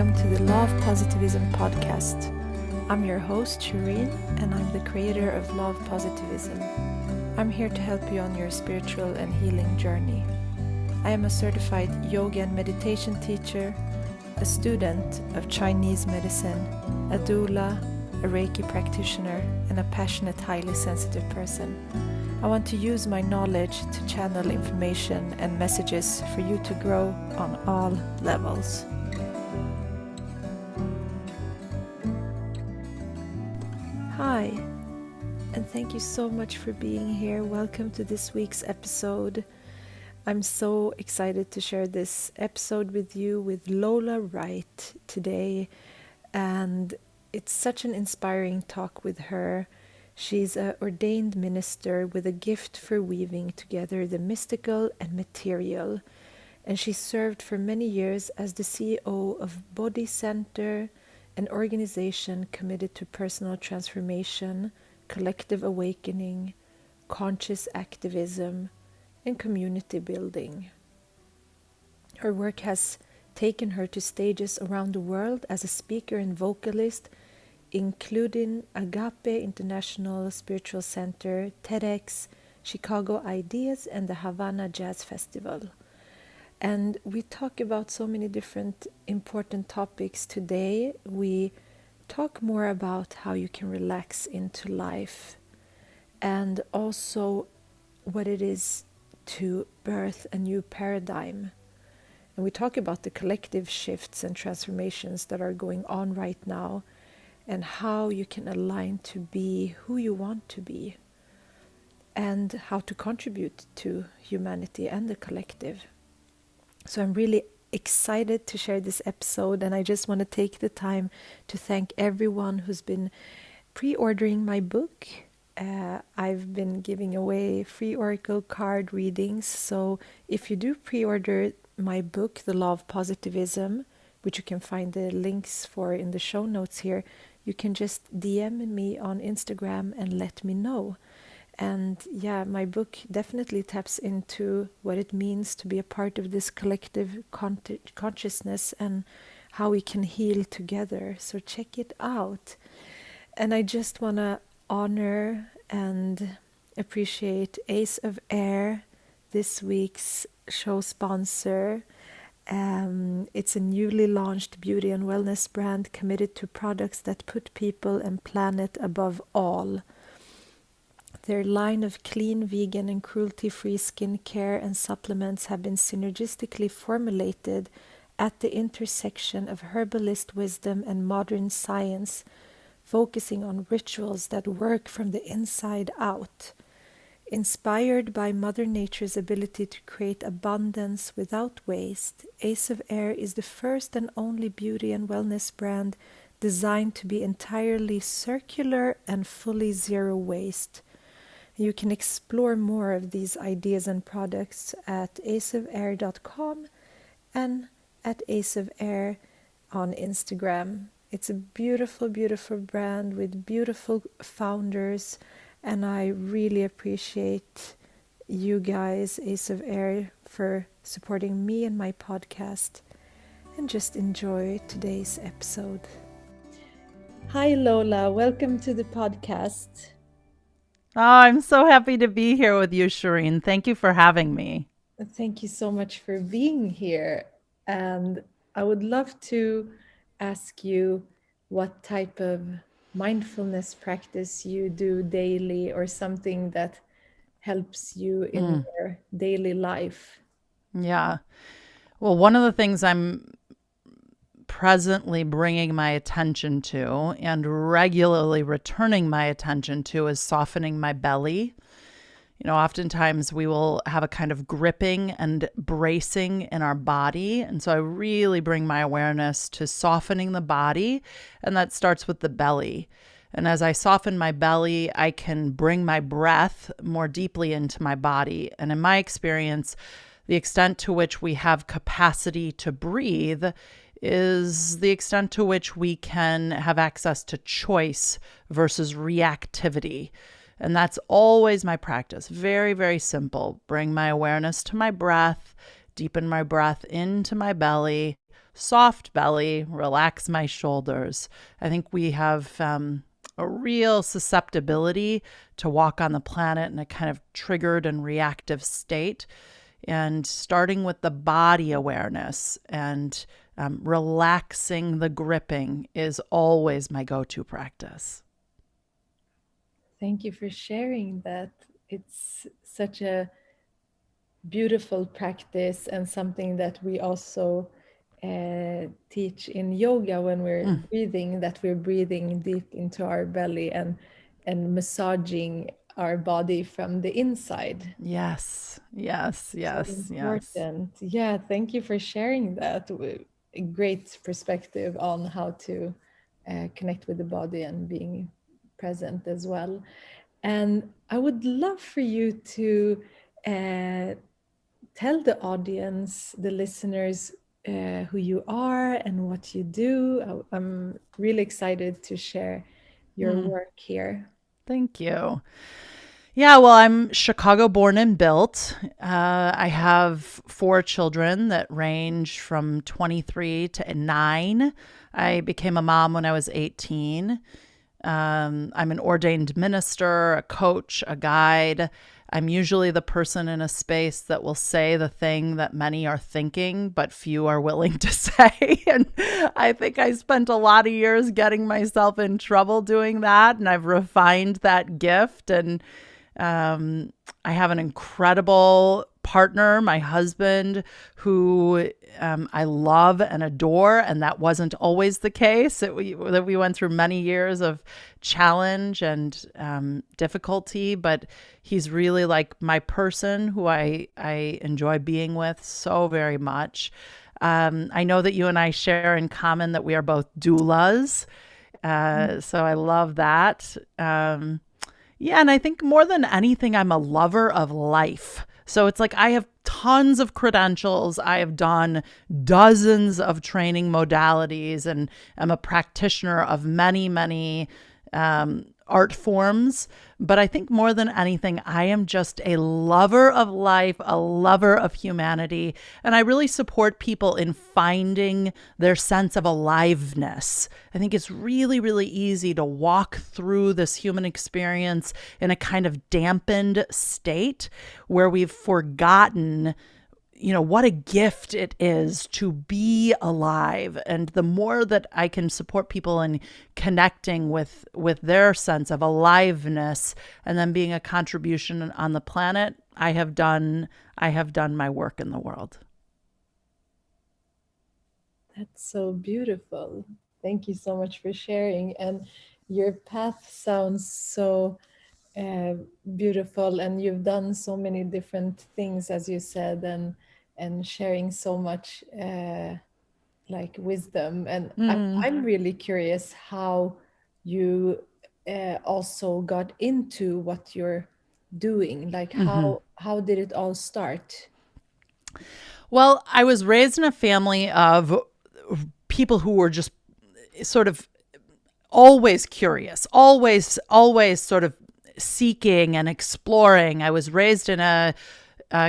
welcome to the Law of Positivism podcast. I'm your host, Shireen, and I'm the creator of Law of Positivism. I'm here to help you on your spiritual and healing journey. I am a certified yoga and meditation teacher, a student of Chinese medicine, a doula, a Reiki practitioner, and a passionate, highly sensitive person. I want to use my knowledge to channel information and messages for you to grow on all levels. Hi, and thank you so much for being here. Welcome to this week's episode. I'm so excited to share this episode with you with Lola Wright today, and it's such an inspiring talk with her. She's an ordained minister with a gift for weaving together the mystical and material, and she served for many years as the CEO of Bodhi Center, an organization committed to personal transformation, collective awakening, conscious activism, and community building. Her work has taken her to stages around the world as a speaker and vocalist, including Agape International Spiritual Center, TEDx, Chicago Ideas, and the Havana Jazz Festival. And we talk about so many different important topics today. We talk more about how you can relax into life, and also what it is to birth a new paradigm. And we talk about the collective shifts and transformations that are going on right now, and how you can align to be who you want to be, and how to contribute to humanity and the collective. So I'm really excited to share this episode, and I just want to take the time to thank everyone who's been pre-ordering my book. I've been giving away free oracle card readings, so if you do pre-order my book, The Law of Positivism, which you can find the links for in the show notes here, you can just DM me on Instagram and let me know. And yeah, my book definitely taps into what it means to be a part of this collective consciousness and how we can heal together. So check it out. And I just want to honor and appreciate Ace of Air, this week's show sponsor. It's a newly launched beauty and wellness brand committed to products that put people and planet above all. Their line of clean, vegan, and cruelty-free skincare and supplements have been synergistically formulated at the intersection of herbalist wisdom and modern science, focusing on rituals that work from the inside out. Inspired by Mother Nature's ability to create abundance without waste, Ace of Air is the first and only beauty and wellness brand designed to be entirely circular and fully zero waste. You can explore more of these ideas and products at aceofair.com and at aceofair on Instagram. It's a beautiful, beautiful brand with beautiful founders, and I really appreciate you guys, Ace of Air, for supporting me and my podcast. And just enjoy today's episode. Hi Lola, welcome to the podcast. Oh, I'm so happy to be here with you, Shireen. Thank you for having me. Thank you so much for being here. And I would love to ask you what type of mindfulness practice you do daily, or something that helps you in your daily life. Yeah. Well, one of the things I'm presently bringing my attention to and regularly returning my attention to is softening my belly. You know, oftentimes we will have a kind of gripping and bracing in our body. And so I really bring my awareness to softening the body, and that starts with the belly. And as I soften my belly, I can bring my breath more deeply into my body. And in my experience, the extent to which we have capacity to breathe is the extent to which we can have access to choice versus reactivity. And that's always my practice. Very, very simple. Bring my awareness to my breath, deepen my breath into my belly, soft belly, relax my shoulders. I think we have a real susceptibility to walk on the planet in a kind of triggered and reactive state. And starting with the body awareness and relaxing the gripping is always my go-to practice. Thank you for sharing that. It's such a beautiful practice and something that we also teach in yoga when we're breathing, that we're breathing deep into our belly and massaging our body from the inside. Yes, yes, yes, So yes. important. Yeah, thank you for sharing that. A great perspective on how to connect with the body and being present as well. And I would love for you to tell the audience, the listeners, who you are and what you do. I'm really excited to share your work here. Thank you. Yeah, well, I'm Chicago born and built. I have 4 children that range from 23 to 9. I became a mom when I was 18. I'm an ordained minister, a coach, a guide. I'm usually the person in a space that will say the thing that many are thinking, but few are willing to say. And I think I spent a lot of years getting myself in trouble doing that. And I've refined that gift. And I have an incredible partner, my husband, who I love and adore, and that wasn't always the case. That we went through many years of challenge and difficulty, but he's really like my person who I enjoy being with so very much. I know that you and I share in common that we are both doulas, so I love that. Yeah, and I think more than anything, I'm a lover of life. So it's like I have tons of credentials. I have done dozens of training modalities and am a practitioner of many, many art forms. But I think more than anything, I am just a lover of life, a lover of humanity. And I really support people in finding their sense of aliveness. I think it's really, really easy to walk through this human experience in a kind of dampened state where we've forgotten what a gift it is to be alive. And the more that I can support people in connecting with their sense of aliveness and then being a contribution on the planet, I have done my work in the world. That's so beautiful. Thank you so much for sharing. And your path sounds so beautiful, and you've done so many different things, as you said, and sharing so much like wisdom. And I'm really curious how you also got into what you're doing. Like how did it all start? Well, I was raised in a family of people who were just sort of always curious, always sort of seeking and exploring. I was raised in a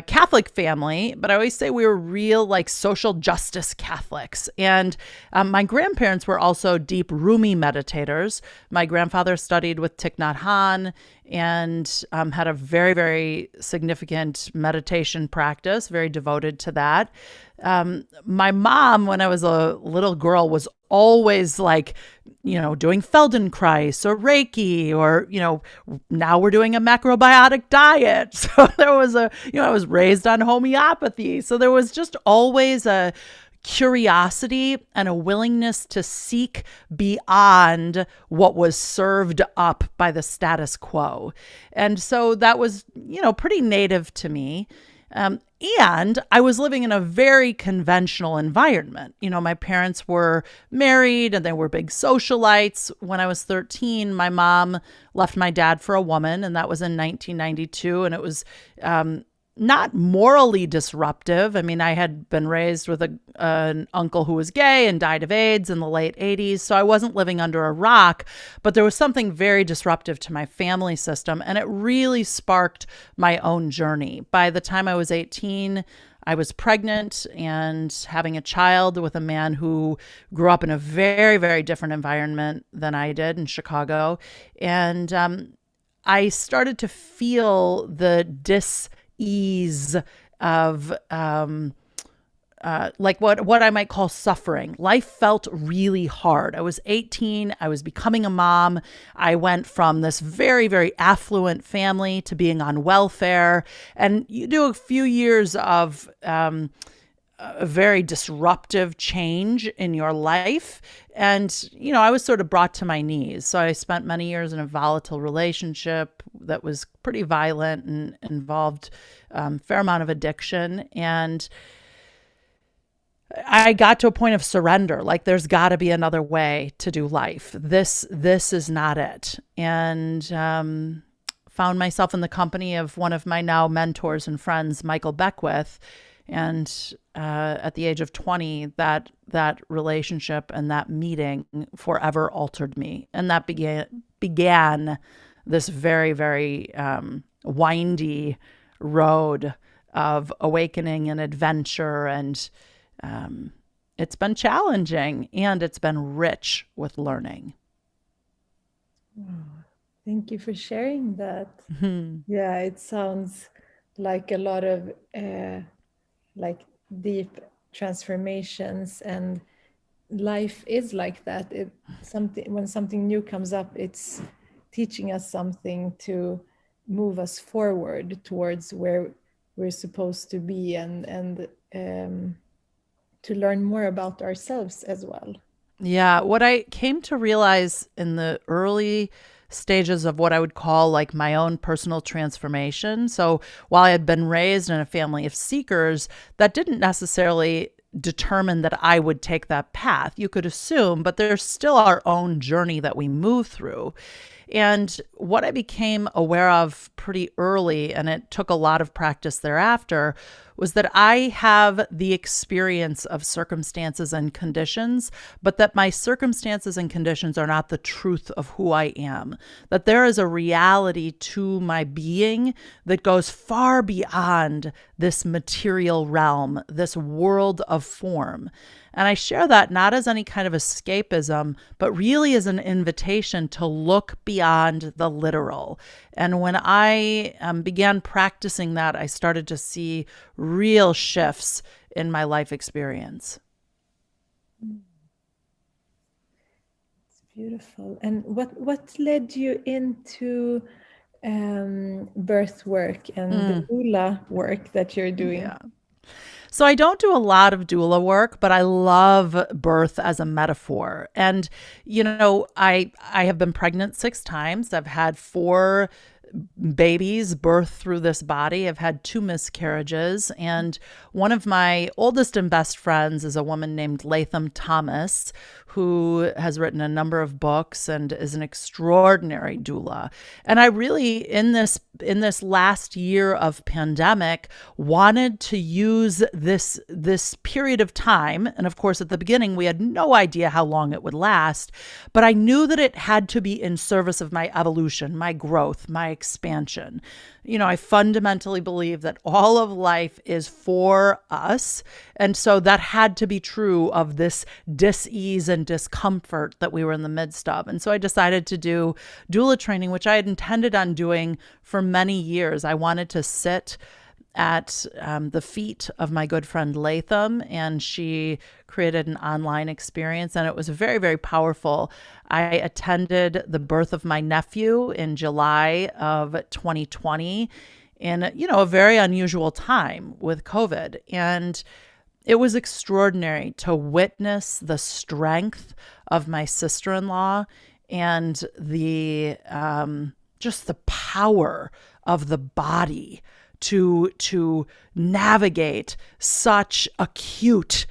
Catholic family, but I always say we were real like social justice Catholics. And my grandparents were also deep Rumi meditators. My grandfather studied with Thich Nhat Hanh and had a very, very significant meditation practice, very devoted to that. My mom, when I was a little girl, was always like, doing Feldenkrais or Reiki, or, now we're doing a macrobiotic diet. So there was I was raised on homeopathy. So there was just always a curiosity and a willingness to seek beyond what was served up by the status quo. And so that was, pretty native to me. And I was living in a very conventional environment. My parents were married and they were big socialites. When I was 13, my mom left my dad for a woman, and that was in 1992. And it was not morally disruptive. I mean, I had been raised with an uncle who was gay and died of AIDS in the late 80s. So I wasn't living under a rock, but there was something very disruptive to my family system. And it really sparked my own journey. By the time I was 18, I was pregnant and having a child with a man who grew up in a very, very different environment than I did in Chicago. And I started to feel the dis-ease of like what I might call suffering. Life felt really hard. I was 18. I was becoming a mom. I went from this very, very affluent family to being on welfare. And you do a few years of a very disruptive change in your life. And, I was sort of brought to my knees. So I spent many years in a volatile relationship that was pretty violent and involved a fair amount of addiction. And I got to a point of surrender. Like, there's got to be another way to do life. This is not it. And found myself in the company of one of my now mentors and friends, Michael Beckwith. And at the age of 20, that relationship and that meeting forever altered me. And that began this very, very windy road of awakening and adventure. And it's been challenging, and it's been rich with learning. Thank you for sharing that. Mm-hmm. Yeah, it sounds like a lot of like deep transformations, and life is like that. When something new comes up, it's teaching us something to move us forward towards where we're supposed to be, and to learn more about ourselves as well. Yeah, what I came to realize in the early stages of what I would call like my own personal transformation. So while I had been raised in a family of seekers, that didn't necessarily determine that I would take that path. You could assume, but there's still our own journey that we move through. And what I became aware of pretty early, and it took a lot of practice thereafter, was that I have the experience of circumstances and conditions, but that my circumstances and conditions are not the truth of who I am. That there is a reality to my being that goes far beyond this material realm, this world of form. And I share that not as any kind of escapism, but really as an invitation to look beyond the literal. And when I began practicing that, I started to see real shifts in my life experience. It's beautiful. And what led you into birth work and the doula work that you're doing? Yeah. So I don't do a lot of doula work, but I love birth as a metaphor. And, I have been pregnant 6 times. I've had 4 babies birth through this body. I've had 2 miscarriages. And one of my oldest and best friends is a woman named Latham Thomas, who has written a number of books and is an extraordinary doula. And I really, in this last year of pandemic, wanted to use this period of time. And of course, at the beginning, we had no idea how long it would last, but I knew that it had to be in service of my evolution, my growth, my expansion. I fundamentally believe that all of life is for us. And so that had to be true of this dis-ease and discomfort that we were in the midst of. And so I decided to do doula training, which I had intended on doing for many years. I wanted to sit at the feet of my good friend Latham, and she created an online experience, and it was very, very powerful. I attended the birth of my nephew in July of 2020 in, a very unusual time with COVID. And it was extraordinary to witness the strength of my sister-in-law and the just the power of the body to navigate such acute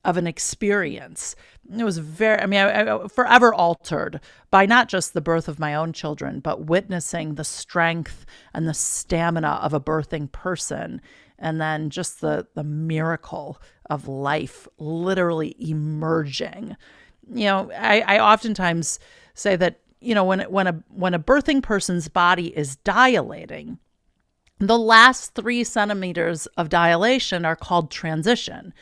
of an experience. It was I forever altered by not just the birth of my own children, but witnessing the strength and the stamina of a birthing person. And then just the miracle of life literally emerging. I oftentimes say that, when a birthing person's body is dilating, The last 3 centimeters of dilation are called transition.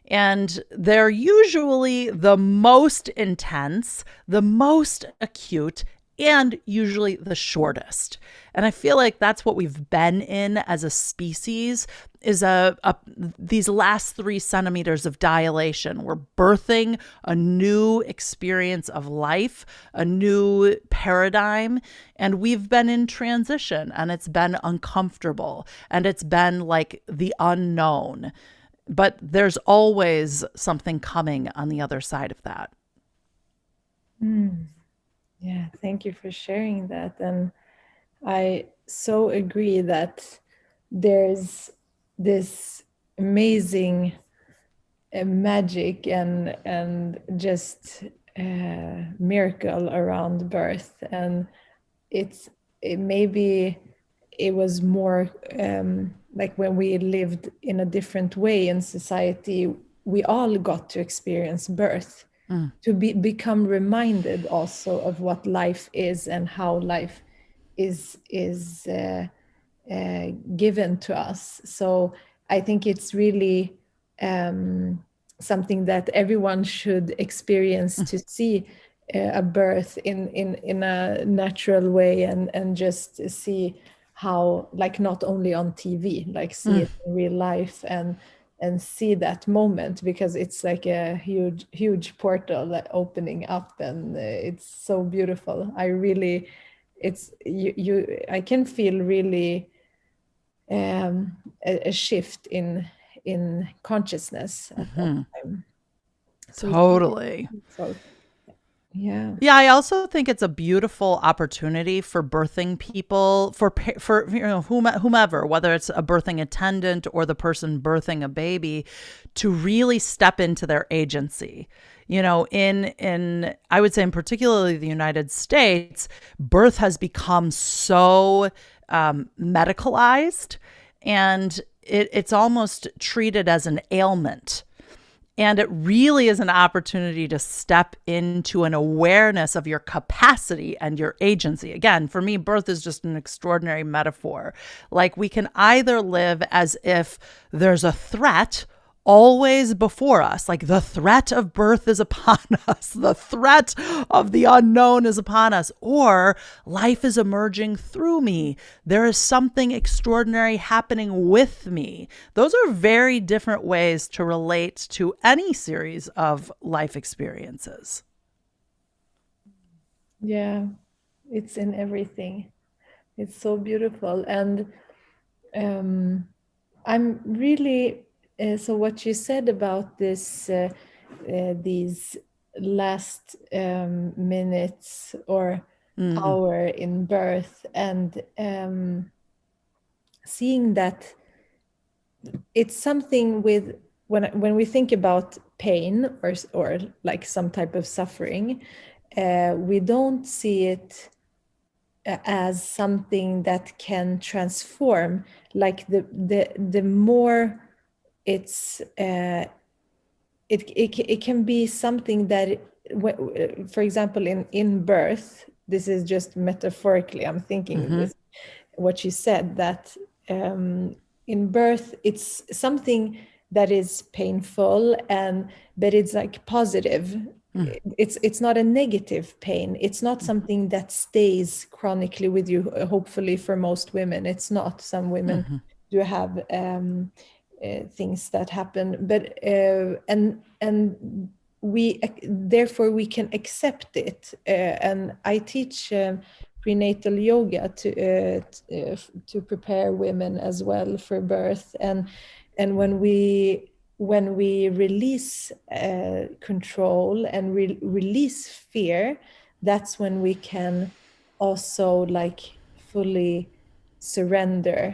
And they're usually the most intense, the most acute, and usually the shortest. And I feel like that's what we've been in as a species is these last 3 centimeters of dilation. We're birthing a new experience of life, a new paradigm, and we've been in transition, and it's been uncomfortable, and it's been like the unknown. But there's always something coming on the other side of that. Yeah, thank you for sharing that. And I so agree that there's this amazing magic and just miracle around birth. And maybe it was more like when we lived in a different way in society, we all got to experience birth, to become reminded also of what life is and how life is given to us. So I think it's really something that everyone should experience, to see a birth in a natural way, and just see how, like, not only on TV, like see it in real life, and see that moment, because it's like a huge portal that opening up, and it's so beautiful. It's I can feel really a shift in consciousness at that time. So Totally. yeah. Yeah, I also think it's a beautiful opportunity for birthing people, for whomever, whether it's a birthing attendant or the person birthing a baby, to really step into their agency. In I would say, in particularly the United States, birth has become so medicalized, and it's almost treated as an ailment. And it really is an opportunity to step into an awareness of your capacity and your agency. Again, for me, birth is just an extraordinary metaphor. Like, we can either live as if there's a threat always before us, like the threat of birth is upon us, the threat of the unknown is upon us, or life is emerging through me. There is something extraordinary happening with me. Those are very different ways to relate to any series of life experiences. Yeah, it's in everything. It's so beautiful. And I'm really so what you said about these last minutes or hour in birth, and seeing that it's something with, when we think about pain or like some type of suffering, we don't see it as something that can transform. Like the more it's it can be something that, for example, in birth, this is just metaphorically, I'm thinking this, what you said, that in birth it's something that is painful, but it's like positive. It's not a negative pain. It's not something that stays chronically with you. Hopefully, for most women, it's not. Some women do have things that happen, but and we therefore we can accept it. And I teach prenatal yoga to prepare women as well for birth, and when we release control and release fear, that's when we can also like fully surrender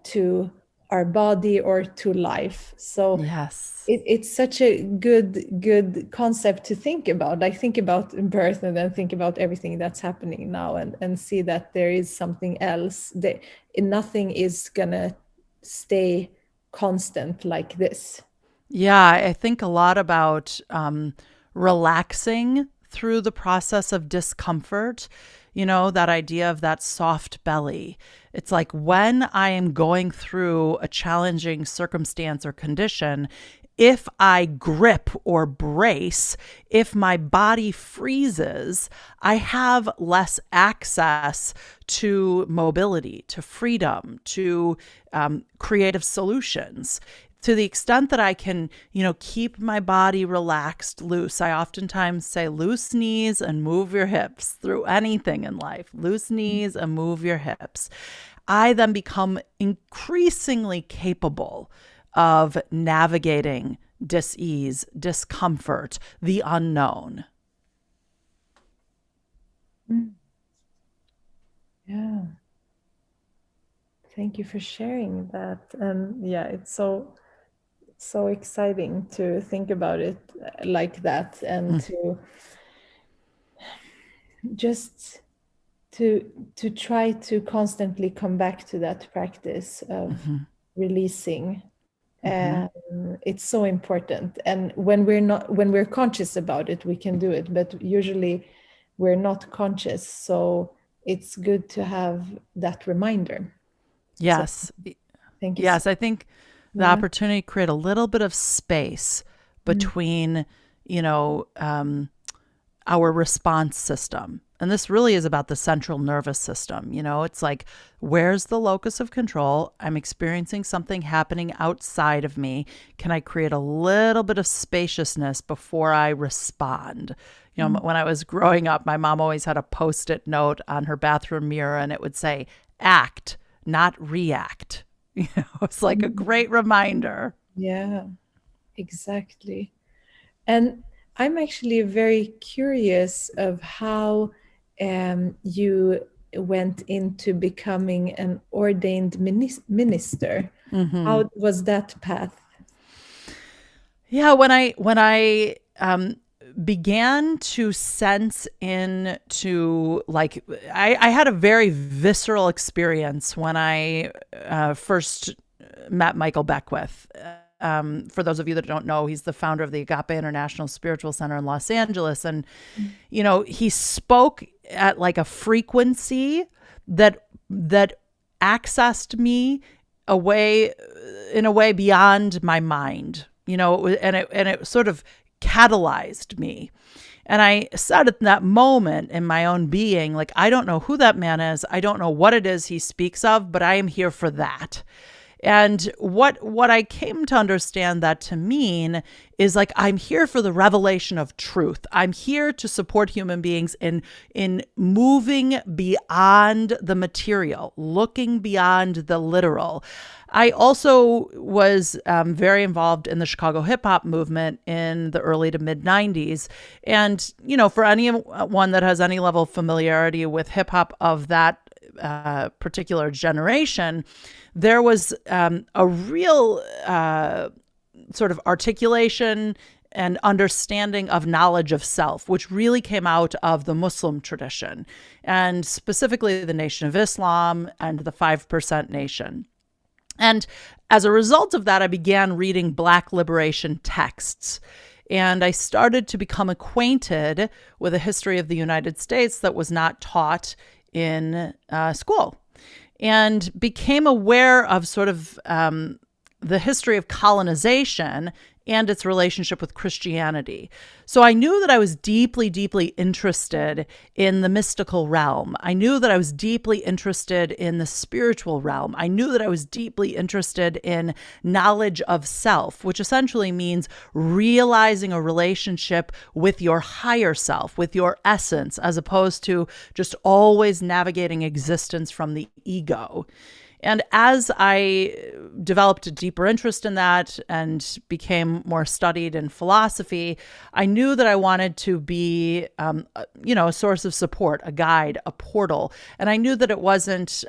to our body or to life. So Yes. it's such a good concept to think about. Like, think about birth and then think about everything that's happening now, and see that there is something else, that nothing is gonna stay constant like this. Yeah, I think a lot about relaxing through the process of discomfort. that idea of that soft belly. It's like when I am going through a challenging circumstance or condition, if I grip or brace, if my body freezes, I have less access to mobility, to freedom, to creative solutions. To the extent that I can, keep my body relaxed, loose. I oftentimes say loose knees and move your hips through anything in life. Loose knees and move your hips. I then become increasingly capable of navigating dis-ease, discomfort, the unknown. Yeah. Thank you for sharing that. And yeah, it's so exciting to think about it like that, and to just to try to constantly come back to that practice of releasing. It's so important, and when we're conscious about it, we can do it, but usually we're not conscious, so it's good to have that reminder. Yes. So, thank you. Yes, I think the opportunity to create a little bit of space between, our response system. And this really is about the central nervous system. It's like, where's the locus of control? I'm experiencing something happening outside of me. Can I create a little bit of spaciousness before I respond? When I was growing up, my mom always had a Post-it note on her bathroom mirror, and it would say, act, not react. It's like a great reminder. Yeah, exactly. And I'm actually very curious of how you went into becoming an ordained minister. How was that path? Yeah, when I began to sense into, like, I had a very visceral experience when I first met Michael Beckwith. For those of you that don't know, he's the founder of the Agape International Spiritual Center in Los Angeles. And, he spoke at like a frequency that accessed me in a way beyond my mind, and it sort of catalyzed me. And I said at that moment in my own being, like, I don't know who that man is. I don't know what it is he speaks of, but I am here for that. And what I came to understand that to mean is, like, I'm here for the revelation of truth. I'm here to support human beings in moving beyond the material, looking beyond the literal. I also was very involved in the Chicago hip hop movement in the early to mid 90s. And, for anyone that has any level of familiarity with hip hop of that particular generation, there was a real sort of articulation and understanding of knowledge of self, which really came out of the Muslim tradition, and specifically the Nation of Islam and the 5% Nation. And as a result of that, I began reading Black liberation texts. And I started to become acquainted with a history of the United States that was not taught in school, and became aware of sort of the history of colonization and its relationship with Christianity. So I knew that I was deeply, deeply interested in the mystical realm. I knew that I was deeply interested in the spiritual realm. I knew that I was deeply interested in knowledge of self, which essentially means realizing a relationship with your higher self, with your essence, as opposed to just always navigating existence from the ego. And as I developed a deeper interest in that and became more studied in philosophy, I knew that I wanted to be, a source of support, a guide, a portal. And I knew that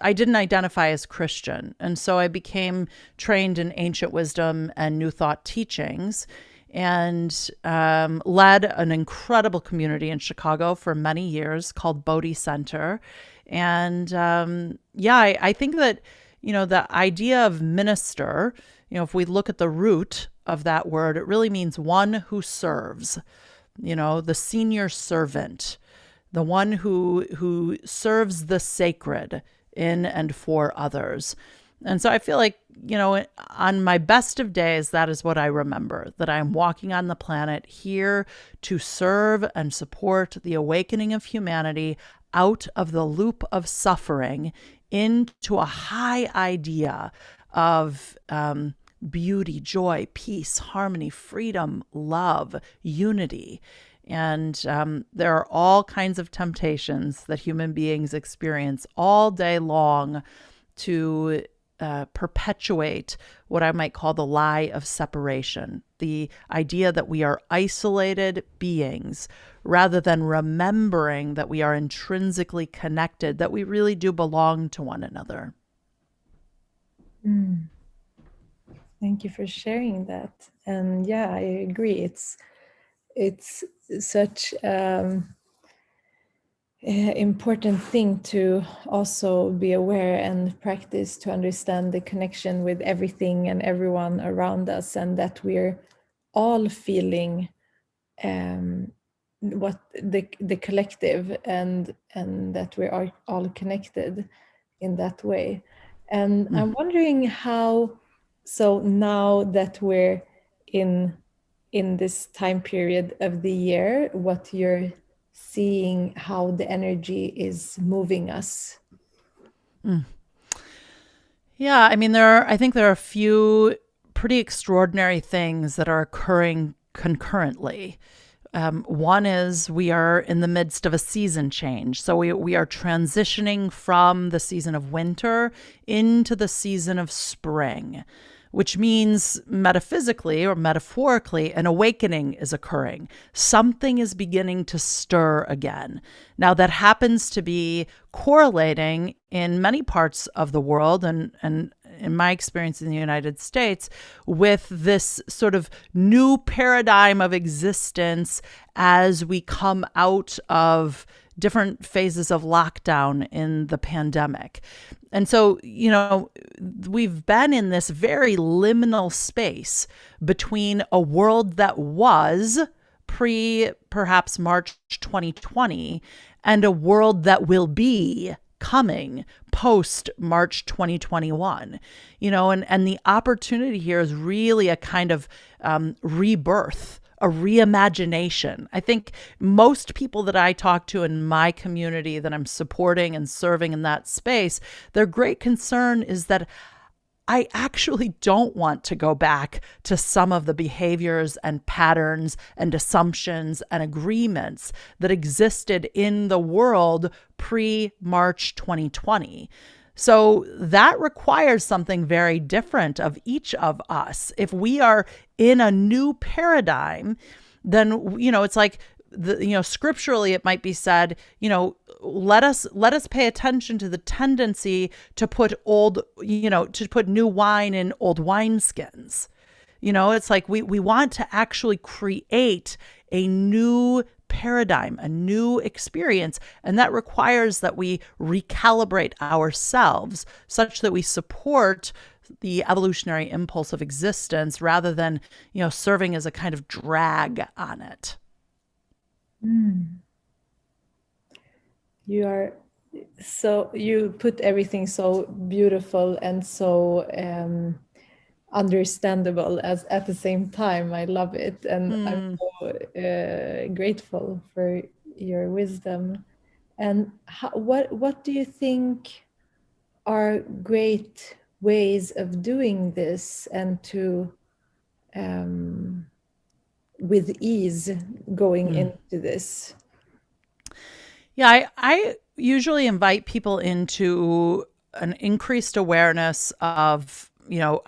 I didn't identify as Christian. And so I became trained in ancient wisdom and New Thought teachings, and led an incredible community in Chicago for many years called Bodhi Center. And I think that, the idea of minister, if we look at the root of that word, it really means one who serves, the senior servant, the one who serves the sacred in and for others. And so I feel like, on my best of days, that is what I remember, that I'm walking on the planet here to serve and support the awakening of humanity out of the loop of suffering into a high idea of beauty, joy, peace, harmony, freedom, love, unity. And there are all kinds of temptations that human beings experience all day long to perpetuate what I might call the lie of separation, the idea that we are isolated beings rather than remembering that we are intrinsically connected, that we really do belong to one another. Thank you for sharing that. And yeah, I agree. It's such important thing to also be aware and practice to understand the connection with everything and everyone around us, and that we're all feeling what the collective, and that we are all connected in that way. And I'm wondering how, so now that we're in this time period of the year, what you're seeing, how the energy is moving us. Yeah, I mean, I think there are a few pretty extraordinary things that are occurring concurrently. One is we are in the midst of a season change. So we are transitioning from the season of winter into the season of spring, which means metaphysically or metaphorically, an awakening is occurring. Something is beginning to stir again. Now, that happens to be correlating in many parts of the world, and in my experience in the United States, with this sort of new paradigm of existence as we come out of different phases of lockdown in the pandemic. And so, we've been in this very liminal space between a world that was perhaps March 2020 and a world that will be coming post March 2021, and the opportunity here is really a kind of rebirth, a reimagination. I think most people that I talk to in my community that I'm supporting and serving in that space, their great concern is that I actually don't want to go back to some of the behaviors and patterns and assumptions and agreements that existed in the world pre-March 2020. So that requires something very different of each of us. If we are in a new paradigm, then, it's like, scripturally, it might be said, let us pay attention to the tendency to put new wine in old wineskins. It's like we want to actually create a new paradigm, a new experience. And that requires that we recalibrate ourselves such that we support the evolutionary impulse of existence rather than, serving as a kind of drag on it. You put everything so beautiful and so understandable at the same time. I love it, and I'm so grateful for your wisdom. And what do you think are great ways of doing this, and to with ease going into this? Yeah, I usually invite people into an increased awareness of,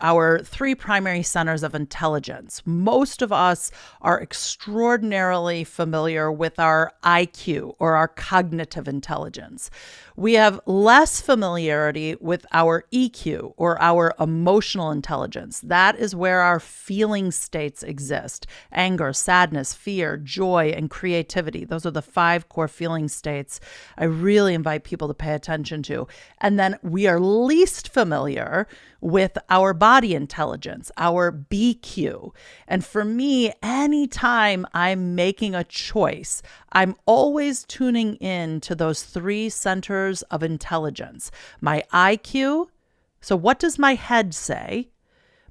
our three primary centers of intelligence. Most of us are extraordinarily familiar with our IQ, or our cognitive intelligence. We have less familiarity with our EQ, or our emotional intelligence. That is where our feeling states exist: anger, sadness, fear, joy, and creativity. Those are the 5 core feeling states I really invite people to pay attention to. And then we are least familiar with our body intelligence, our BQ. And for me, anytime I'm making a choice, I'm always tuning in to those three centers of intelligence. My IQ, so what does my head say?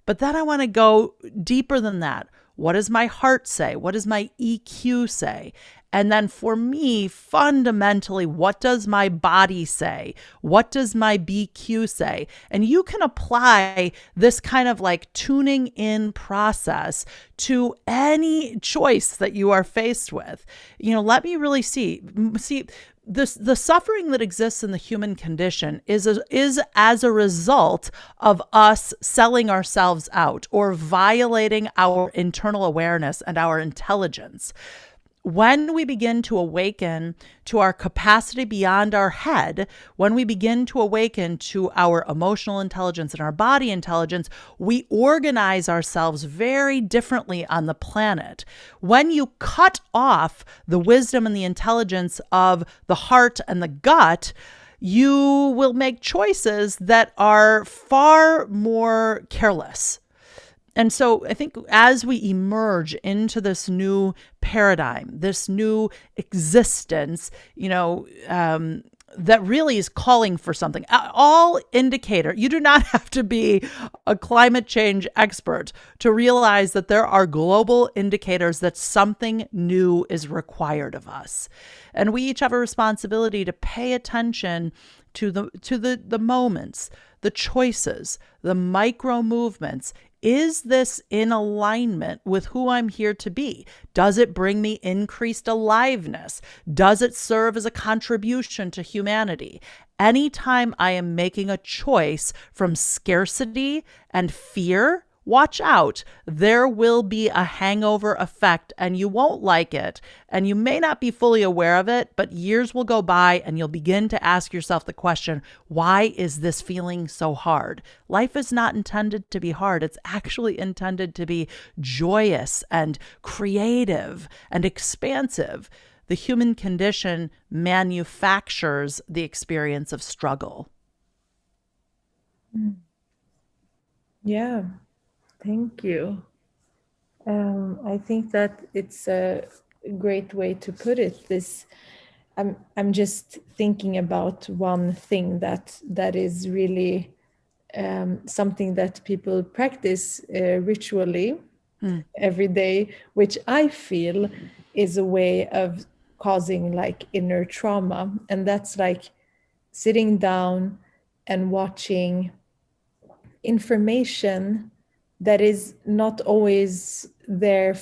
But then I want to go deeper than that. What does my heart say? What does my EQ say? And then for me, fundamentally, what does my body say? What does my BQ say? And you can apply this kind of like tuning in process to any choice that you are faced with. Let me really see the suffering that exists in the human condition is as a result of us selling ourselves out or violating our internal awareness and our intelligence. When we begin to awaken to our capacity beyond our head, when we begin to awaken to our emotional intelligence and our body intelligence, we organize ourselves very differently on the planet. When you cut off the wisdom and the intelligence of the heart and the gut, you will make choices that are far more careless. And so I think as we emerge into this new paradigm, this new existence, that really is calling for something. All indicator, you do not have to be a climate change expert to realize that there are global indicators that something new is required of us. And we each have a responsibility to pay attention to the moments, the choices, the micro movements. Is this in alignment with who I'm here to be? Does it bring me increased aliveness? Does it serve as a contribution to humanity? Anytime I am making a choice from scarcity and fear, watch out. There will be a hangover effect and you won't like it. And you may not be fully aware of it, but years will go by and you'll begin to ask yourself the question, why is this feeling so hard? Life is not intended to be hard. It's actually intended to be joyous and creative and expansive. The human condition manufactures the experience of struggle. Yeah. Thank you. I think that it's a great way to put it. I'm just thinking about one thing that is really something that people practice ritually every day, which I feel is a way of causing like inner trauma, and that's like sitting down and watching information that is not always there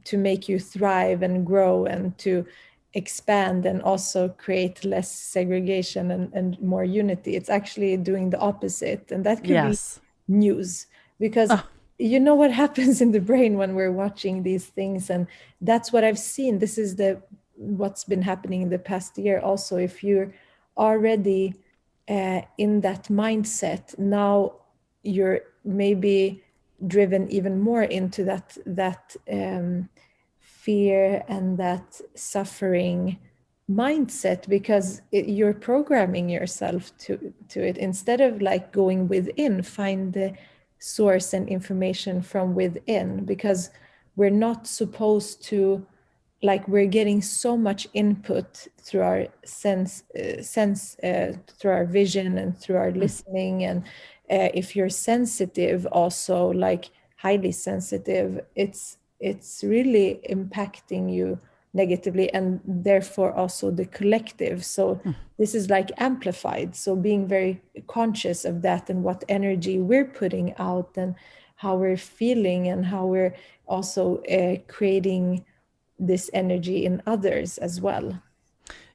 to make you thrive and grow and to expand and also create less segregation and more unity. It's actually doing the opposite. And that could be news, because you know what happens in the brain when we're watching these things. And that's what I've seen. This is what's been happening in the past year. Also, if you're already in that mindset, now you're maybe driven even more into that fear and that suffering mindset, because you're programming yourself to it, instead of like going within, find the source and information from within, because we're not supposed to, like, we're getting so much input through our sense through our vision and through our listening, and if you're sensitive, also like highly sensitive, it's really impacting you negatively, and therefore also the collective. So this is like amplified. So being very conscious of that and what energy we're putting out and how we're feeling and how we're also creating this energy in others as well.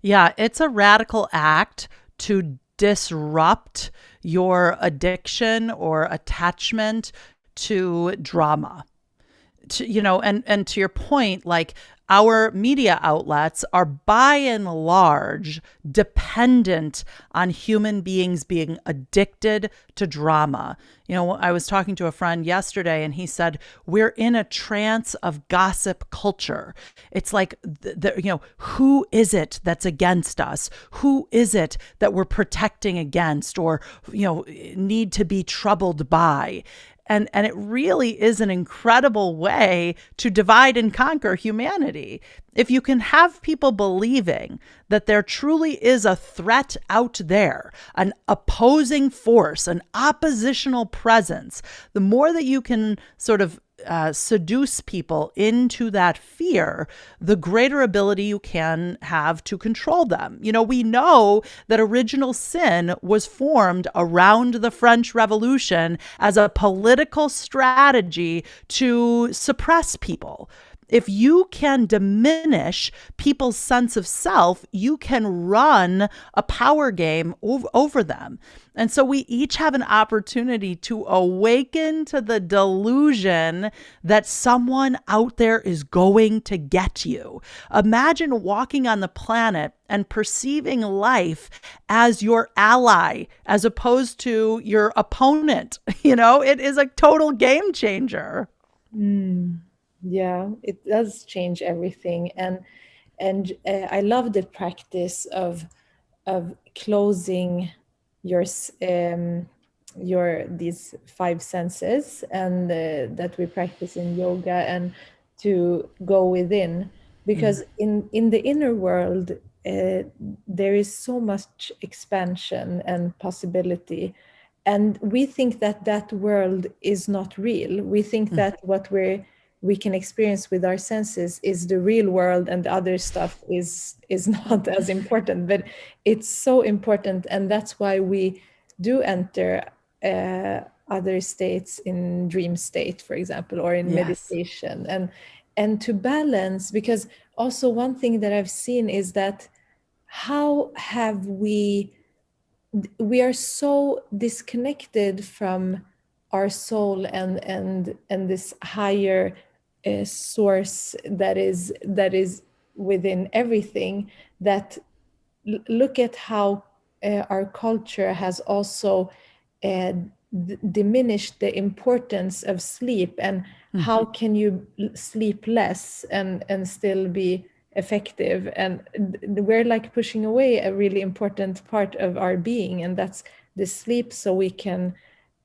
Yeah, it's a radical act to disrupt your addiction or attachment to drama. and to your point, like our media outlets are by and large dependent on human beings being addicted to drama. I was talking to a friend yesterday and he said, we're in a trance of gossip culture. It's like, who is it that's against us? Who is it that we're protecting against or, need to be troubled by? And it really is an incredible way to divide and conquer humanity. If you can have people believing that there truly is a threat out there, an opposing force, an oppositional presence, the more that you can sort of seduce people into that fear, the greater ability you can have to control them. We know that original sin was formed around the French Revolution as a political strategy to suppress people. If you can diminish people's sense of self, you can run a power game over them. And so we each have an opportunity to awaken to the delusion that someone out there is going to get you. Imagine walking on the planet and perceiving life as your ally as opposed to your opponent. It is a total game changer. Yeah, it does change everything, and I love the practice of closing your these five senses, and that we practice in yoga, and to go within, because in the inner world there is so much expansion and possibility. And we think that world is not real. We think that what we can experience with our senses is the real world, and the other stuff is not as important, but it's so important. And that's why we do enter other states, in dream state, for example, or in meditation, and to balance. Because also one thing that I've seen is that how have we are so disconnected from our soul and this higher source that is within everything, that look at how our culture has also diminished the importance of sleep, and how can you sleep less and still be effective. And we're like pushing away a really important part of our being, and that's the sleep, so we can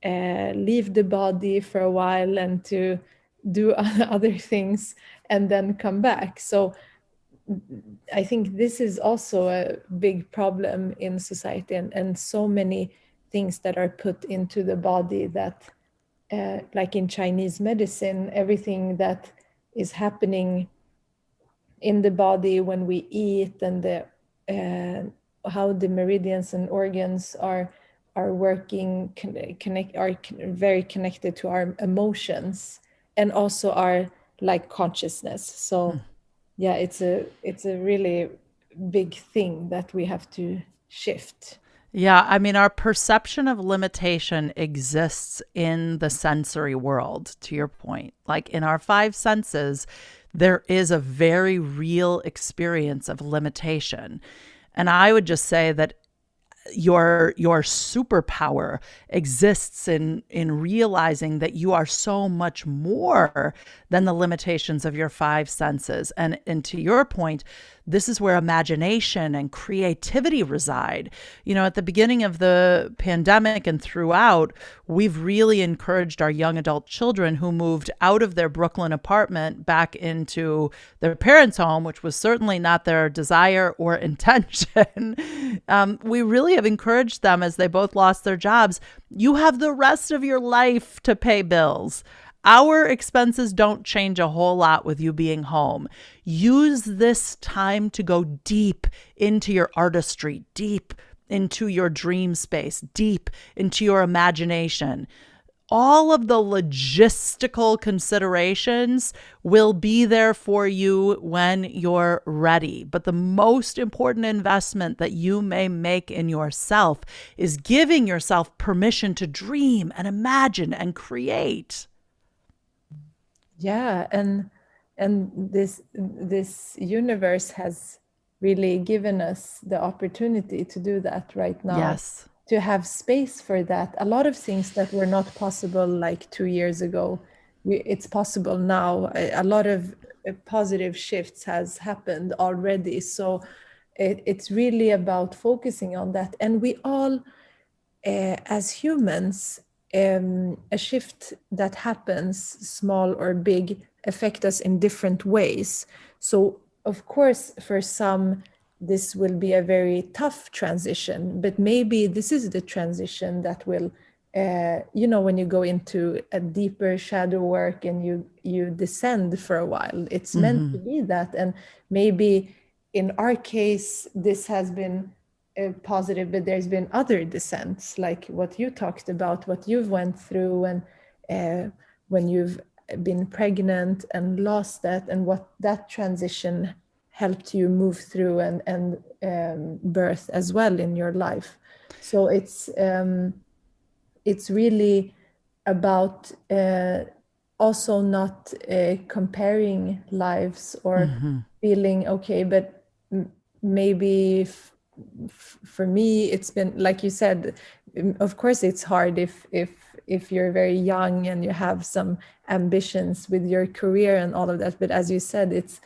leave the body for a while and to do other things and then come back. So I think this is also a big problem in society, and so many things that are put into the body that like in Chinese medicine, everything that is happening in the body when we eat, and how the meridians and organs are working, are very connected to our emotions, and also our like consciousness. So yeah, it's a really big thing that we have to shift. Yeah, I mean, our perception of limitation exists in the sensory world, to your point. Like in our five senses, there is a very real experience of limitation. And I would just say that your superpower exists in realizing that you are so much more than the limitations of your five senses. And to your point, this is where imagination and creativity reside. At the beginning of the pandemic and throughout, we've really encouraged our young adult children who moved out of their Brooklyn apartment back into their parents' home, which was certainly not their desire or intention. We really have encouraged them, as they both lost their jobs. You have the rest of your life to pay bills. Our expenses don't change a whole lot with you being home. Use this time to go deep into your artistry, deep into your dream space, deep into your imagination. All of the logistical considerations will be there for you when you're ready. But the most important investment that you may make in yourself is giving yourself permission to dream and imagine and create. Yeah, and this universe has really given us the opportunity to do that right now, Yes. to have space for that. A lot of things that were not possible like 2 years ago, it's possible now. A lot of positive shifts has happened already. So it's really about focusing on that. And we all, as humans, a shift that happens, small or big, affect us in different ways. So, of course, for some, this will be a very tough transition, but maybe this is the transition that will, when you go into a deeper shadow work and you descend for a while, it's meant to be that. And maybe in our case, this has been positive, but there's been other descents, like what you talked about, what you've went through, and when you've been pregnant and lost that, and what that transition helped you move through and birth as well in your life. So it's really about also not comparing lives or feeling okay, but maybe for me it's been like you said, of course it's hard if you're very young and you have some ambitions with your career and all of that, but as you said, it's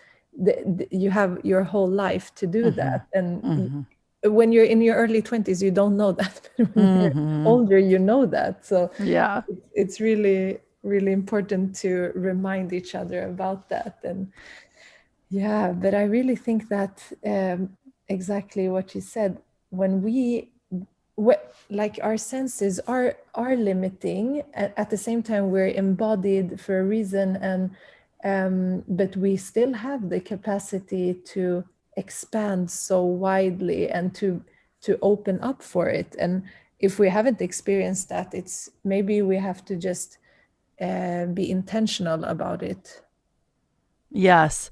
you have your whole life to do that. And when you're in your early 20s you don't know that, but when you're older you know that. So Yeah. it's really really important to remind each other about that. And yeah, but I really think that exactly what you said, when like our senses are limiting, at the same time we're embodied for a reason, and but we still have the capacity to expand so widely and to open up for it. And if we haven't experienced that, it's maybe we have to just be intentional about it. Yes.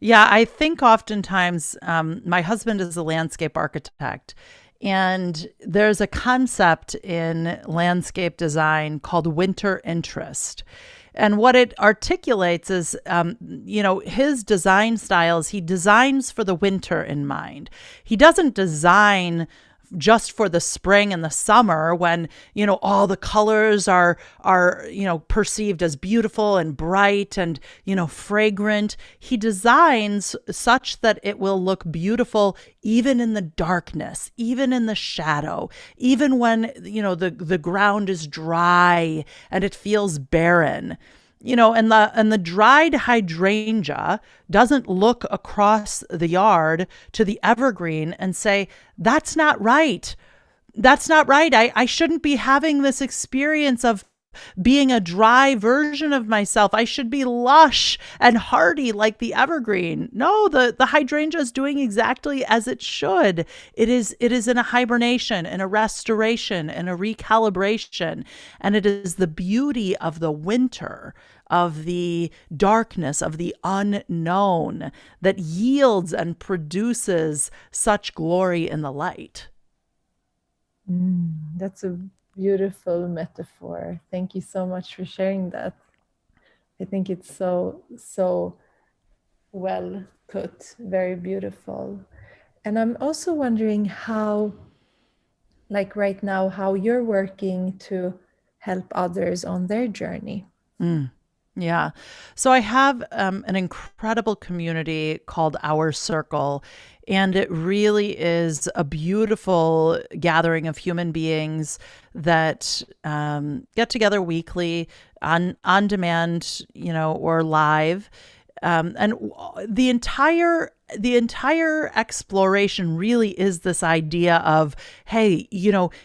Yeah, I think oftentimes my husband is a landscape architect, and there's a concept in landscape design called winter interest. And what it articulates is, his design styles, he designs for the winter in mind. He doesn't design just for the spring and the summer when, all the colors are perceived as beautiful and bright and, fragrant. He designs such that it will look beautiful even in the darkness, even in the shadow, even when, the ground is dry and it feels barren. And the dried hydrangea doesn't look across the yard to the evergreen and say, that's not right. That's not right. I shouldn't be having this experience of being a dry version of myself. I should be lush and hardy like the evergreen. No, the hydrangea is doing exactly as it should. It is in a hibernation and a restoration and a recalibration. And it is the beauty of the winter, of the darkness, of the unknown that yields and produces such glory in the light. That's a beautiful metaphor. Thank you so much for sharing that. I think it's so well put, very beautiful. And I'm also wondering how, like right now, how you're working to help others on their journey. Yeah. So I have an incredible community called Our Circle, and it really is a beautiful gathering of human beings that get together weekly on demand, or live. And the entire exploration really is this idea of, hey,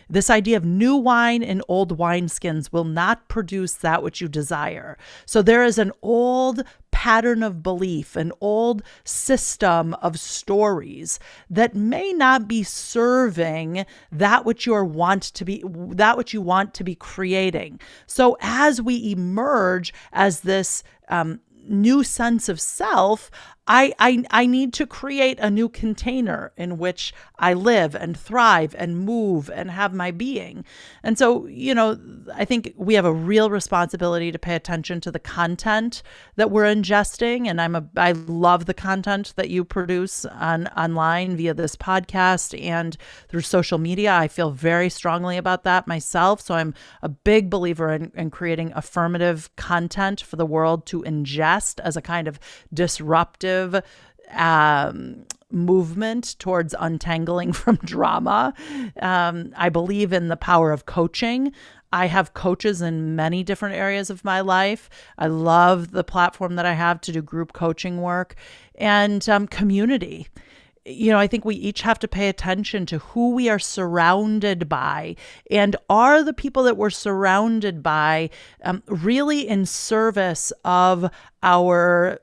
this idea of new wine in old wineskins will not produce that which you desire. So there is an old pattern of belief, an old system of stories that may not be serving that which you want to be creating. So as we emerge as this new sense of self, I need to create a new container in which I live and thrive and move and have my being. And so, I think we have a real responsibility to pay attention to the content that we're ingesting. And I love the content that you produce online via this podcast and through social media. I feel very strongly about that myself. So I'm a big believer in creating affirmative content for the world to ingest as a kind of disruptive movement towards untangling from drama. I believe in the power of coaching. I have coaches in many different areas of my life. I love the platform that I have to do group coaching work and community. I think we each have to pay attention to who we are surrounded by, and are the people that we're surrounded by really in service of our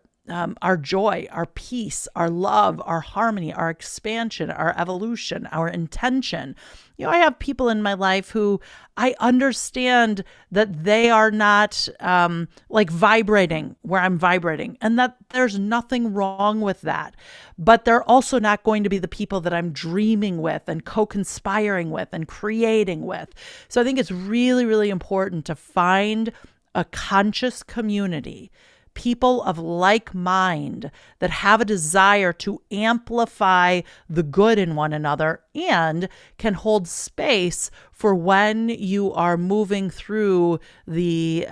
joy, our peace, our love, our harmony, our expansion, our evolution, our intention. I have people in my life who I understand that they are not vibrating where I'm vibrating, and that there's nothing wrong with that. But they're also not going to be the people that I'm dreaming with and co-conspiring with and creating with. So I think it's really, really important to find a conscious community, people of like mind that have a desire to amplify the good in one another and can hold space for when you are moving through the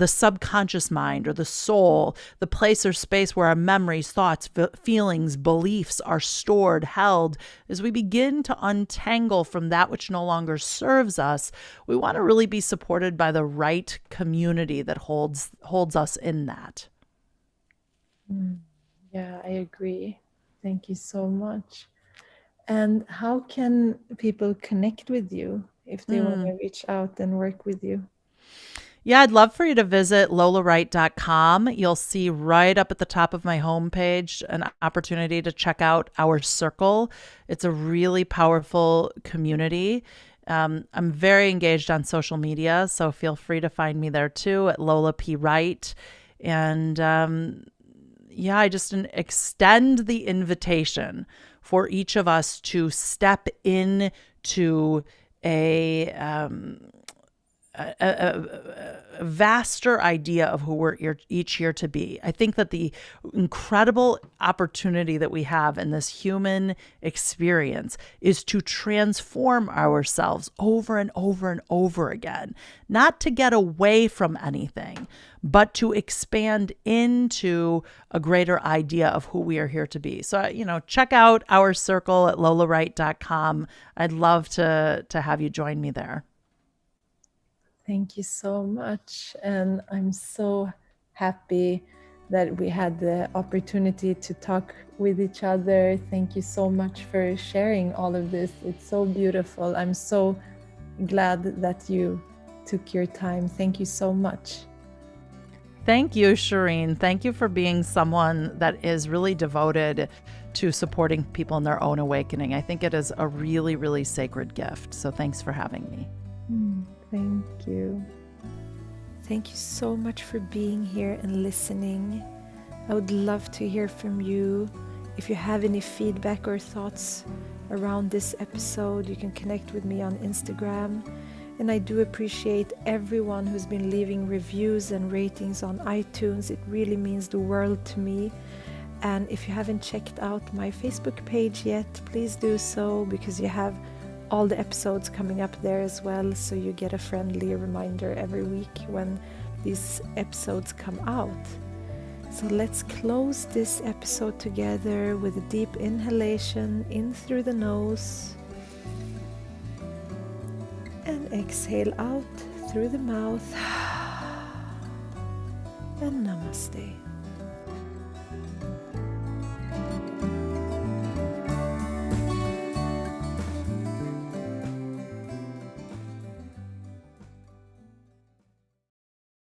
subconscious mind or the soul, the place or space where our memories, thoughts, feelings, beliefs are stored, held. As we begin to untangle from that which no longer serves us, we want to really be supported by the right community that holds us in that. Yeah, I agree. Thank you so much. And how can people connect with you if they want to reach out and work with you? Yeah, I'd love for you to visit lolawright.com. You'll see right up at the top of my homepage an opportunity to check out our circle. It's a really powerful community. I'm very engaged on social media, so feel free to find me there too at Lola P. Wright. And I just extend the invitation for each of us to step into a vaster idea of who we're each here to be. I think that the incredible opportunity that we have in this human experience is to transform ourselves over and over and over again, not to get away from anything, but to expand into a greater idea of who we are here to be. So, check out our circle at lolawright.com. I'd love to have you join me there. Thank you so much. And I'm so happy that we had the opportunity to talk with each other. Thank you so much for sharing all of this. It's so beautiful. I'm so glad that you took your time. Thank you so much. Thank you, Shireen. Thank you for being someone that is really devoted to supporting people in their own awakening. I think it is a really, really sacred gift. So thanks for having me. Thank you. Thank you so much for being here and listening. I would love to hear from you. If you have any feedback or thoughts around this episode, you can connect with me on Instagram. And I do appreciate everyone who's been leaving reviews and ratings on iTunes. It really means the world to me. And if you haven't checked out my Facebook page yet, please do so, because you have all the episodes coming up there as well, so you get a friendly reminder every week when these episodes come out. So let's close this episode together with a deep inhalation in through the nose and exhale out through the mouth. And namaste.